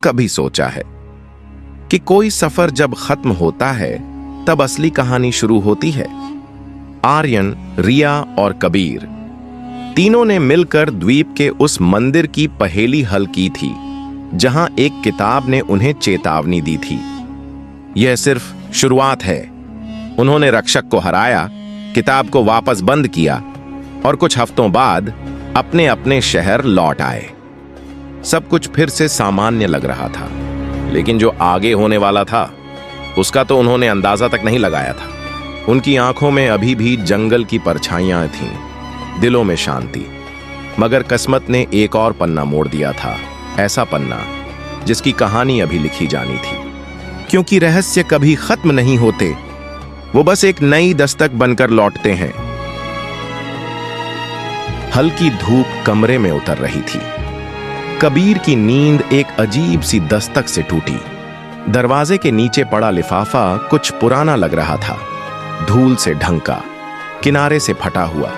कभी सोचा है कि कोई सफर जब खत्म होता है तब असली कहानी शुरू होती है? आर्यन, रिया और कबीर तीनों ने मिलकर द्वीप के उस मंदिर की पहेली हल की थी जहां एक किताब ने उन्हें चेतावनी दी थी। यह सिर्फ शुरुआत है। उन्होंने रक्षक को हराया, किताब को वापस बंद किया और कुछ हफ्तों बाद अपने अपने शहर लौट आए। सब कुछ फिर से सामान्य लग रहा था, लेकिन जो आगे होने वाला था उसका तो उन्होंने अंदाजा तक नहीं लगाया था। उनकी आंखों में अभी भी जंगल की परछाइयां थीं, दिलों में शांति। मगर किस्मत ने एक और पन्ना मोड़ दिया था, ऐसा पन्ना जिसकी कहानी अभी लिखी जानी थी। क्योंकि रहस्य कभी खत्म नहीं होते, वो बस एक नई दस्तक बनकर लौटते हैं। हल्की धूप कमरे में उतर रही थी। कबीर की नींद एक अजीब सी दस्तक से टूटी। दरवाजे के नीचे पड़ा लिफाफा कुछ पुराना लग रहा था, धूल से ढंका, किनारे से फटा हुआ।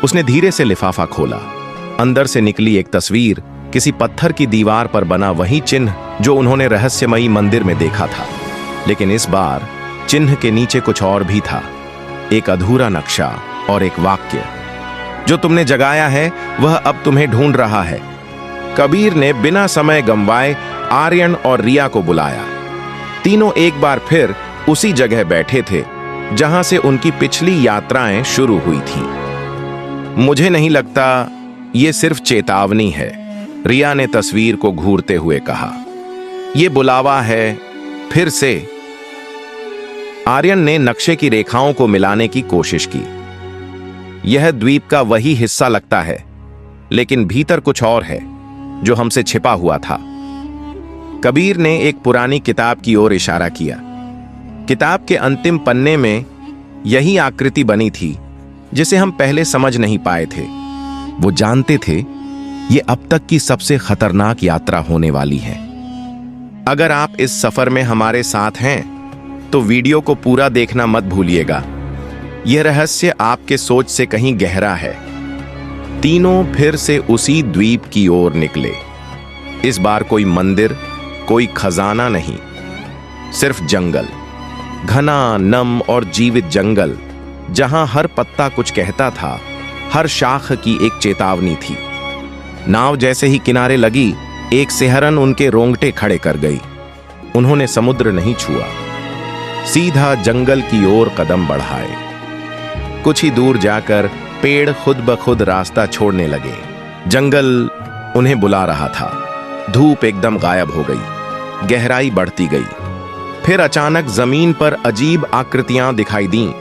उसने धीरे से लिफाफा खोला। अंदर से निकली एक तस्वीर, किसी पत्थर की दीवार पर बना वही चिन्ह जो उन्होंने रहस्यमयी मंदिर में देखा था। लेकिन इस बार चिन्ह के नीचे कुछ और भी था, एक अधूरा नक्शा और एक वाक्य। जो तुमने जगाया है वह अब तुम्हें ढूंढ रहा है। कबीर ने बिना समय गंवाए आर्यन और रिया को बुलाया। तीनों एक बार फिर उसी जगह बैठे थे जहां से उनकी पिछली यात्राएं शुरू हुई थीं। मुझे नहीं लगता ये सिर्फ चेतावनी है, रिया ने तस्वीर को घूरते हुए कहा। ये बुलावा है फिर से। आर्यन ने नक्शे की रेखाओं को मिलाने की कोशिश की। यह द्वीप का वही हिस्सा लगता है, लेकिन भीतर कुछ और है जो हमसे छिपा हुआ था। कबीर ने एक पुरानी किताब की ओर इशारा किया। किताब के अंतिम पन्ने में यही आकृति बनी थी जिसे हम पहले समझ नहीं पाए थे। वो जानते थे ये अब तक की सबसे खतरनाक यात्रा होने वाली है। अगर आप इस सफर में हमारे साथ हैं तो वीडियो को पूरा देखना मत भूलिएगा। यह रहस्य आपके सोच से कहीं गहरा है। तीनों फिर से उसी द्वीप की ओर निकले। इस बार कोई मंदिर, कोई खजाना नहीं, सिर्फ जंगल, घना, नम और जीवित जंगल, जहां हर पत्ता कुछ कहता था, हर शाख की एक चेतावनी थी। नाव जैसे ही किनारे लगी, एक सिहरन उनके रोंगटे खड़े कर गई। उन्होंने समुद्र नहीं छुआ, सीधा जंगल की ओर कदम बढ़ाए। कुछ ही दूर जाकर पेड़ खुद ब खुद रास्ता छोड़ने लगे। जंगल उन्हें बुला रहा था। धूप एकदम गायब हो गई, गहराई बढ़ती गई। फिर अचानक जमीन पर अजीब आकृतियां दिखाई दीं,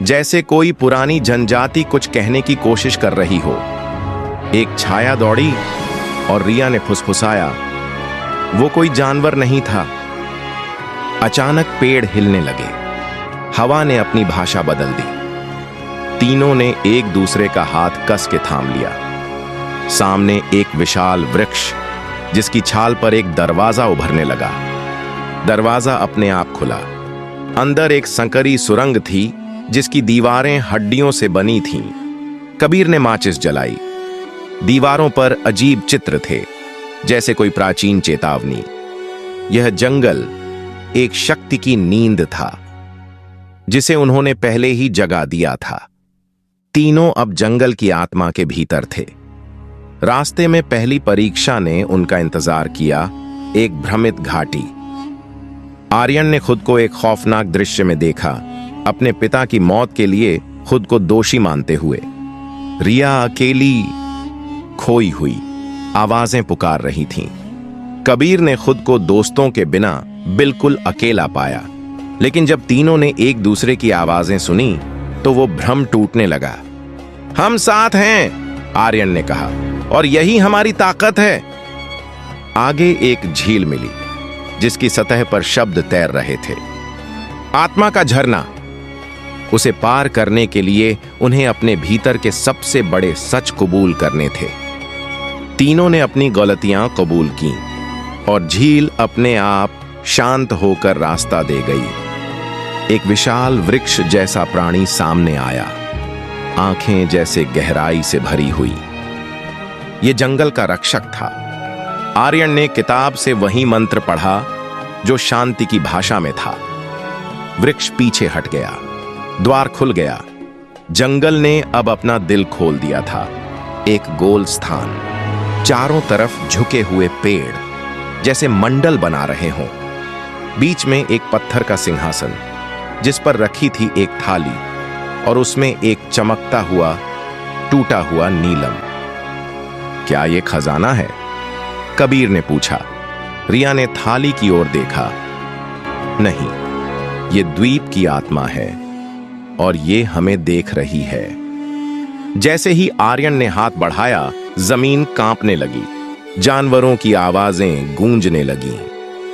जैसे कोई पुरानी जनजाति कुछ कहने की कोशिश कर रही हो। एक छाया दौड़ी और रिया ने फुसफुसाया, वो कोई जानवर नहीं था। अचानक पेड़ हिलने लगे, हवा ने अपनी भाषा बदल दी। तीनों ने एक दूसरे का हाथ कस के थाम लिया। सामने एक विशाल वृक्ष, जिसकी छाल पर एक दरवाजा उभरने लगा। दरवाजा अपने आप खुला। अंदर एक संकरी सुरंग थी जिसकी दीवारें हड्डियों से बनी थीं। कबीर ने माचिस जलाई। दीवारों पर अजीब चित्र थे, जैसे कोई प्राचीन चेतावनी। यह जंगल एक शक्ति की नींद था जिसे उन्होंने पहले ही जगा दिया था। तीनों अब जंगल की आत्मा के भीतर थे। रास्ते में पहली परीक्षा ने उनका इंतजार किया, एक भ्रमित घाटी। आर्यन ने खुद को एक खौफनाक दृश्य में देखा, अपने पिता की मौत के लिए खुद को दोषी मानते हुए। रिया अकेली, खोई हुई, आवाजें पुकार रही थीं। कबीर ने खुद को दोस्तों के बिना बिल्कुल अकेला पाया। लेकिन जब तीनों ने एक दूसरे की आवाजें सुनी तो वो भ्रम टूटने लगा। हम साथ हैं, आर्यन ने कहा, और यही हमारी ताकत है। आगे एक झील मिली जिसकी सतह पर शब्द तैर रहे थे। आत्मा का झरना। उसे पार करने के लिए उन्हें अपने भीतर के सबसे बड़े सच कबूल करने थे। तीनों ने अपनी गलतियां कबूल की और झील अपने आप शांत होकर रास्ता दे गई। एक विशाल वृक्ष जैसा प्राणी सामने आया, आंखें जैसे गहराई से भरी हुई। यह जंगल का रक्षक था, आर्यन ने किताब से वही मंत्र पढ़ा जो शांति की भाषा में था। वृक्ष पीछे हट गया, द्वार खुल गया। जंगल ने अब अपना दिल खोल दिया था। एक गोल स्थान, चारों तरफ झुके हुए पेड़ जैसे मंडल बना रहे हों। बीच में एक पत्थर का सिंहासन जिस पर रखी थी एक थाली और उसमें एक चमकता हुआ टूटा हुआ नीलम। क्या ये खजाना है? कबीर ने पूछा। रिया ने थाली की ओर देखा। नहीं, ये द्वीप की आत्मा है और ये हमें देख रही है। जैसे ही आर्यन ने हाथ बढ़ाया, जमीन कांपने लगी, जानवरों की आवाजें गूंजने लगीं,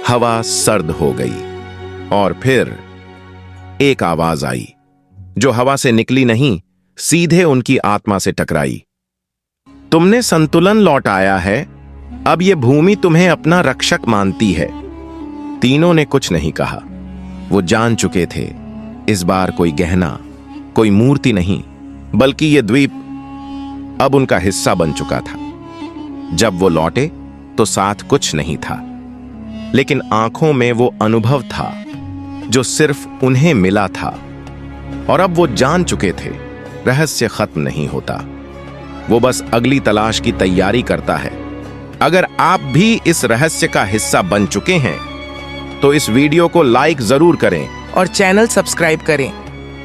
हवा सर्द हो गई और फिर एक आवाज आई जो हवा से निकली नहीं, सीधे उनकी आत्मा से टकराई। तुमने संतुलन लौटाया है, अब यह भूमि तुम्हें अपना रक्षक मानती है। तीनों ने कुछ नहीं कहा। वो जान चुके थे इस बार कोई गहना, कोई मूर्ति नहीं, बल्कि यह द्वीप अब उनका हिस्सा बन चुका था। जब वो लौटे तो साथ कुछ नहीं था, लेकिन आंखों में वो अनुभव था जो सिर्फ उन्हें मिला था। और अब वो जान चुके थे रहस्य खत्म नहीं होता, वो बस अगली तलाश की तैयारी करता है। अगर आप भी इस रहस्य का हिस्सा बन चुके हैं तो इस वीडियो को लाइक जरूर करें और चैनल सब्सक्राइब करें,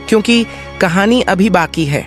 क्योंकि कहानी अभी बाकी है।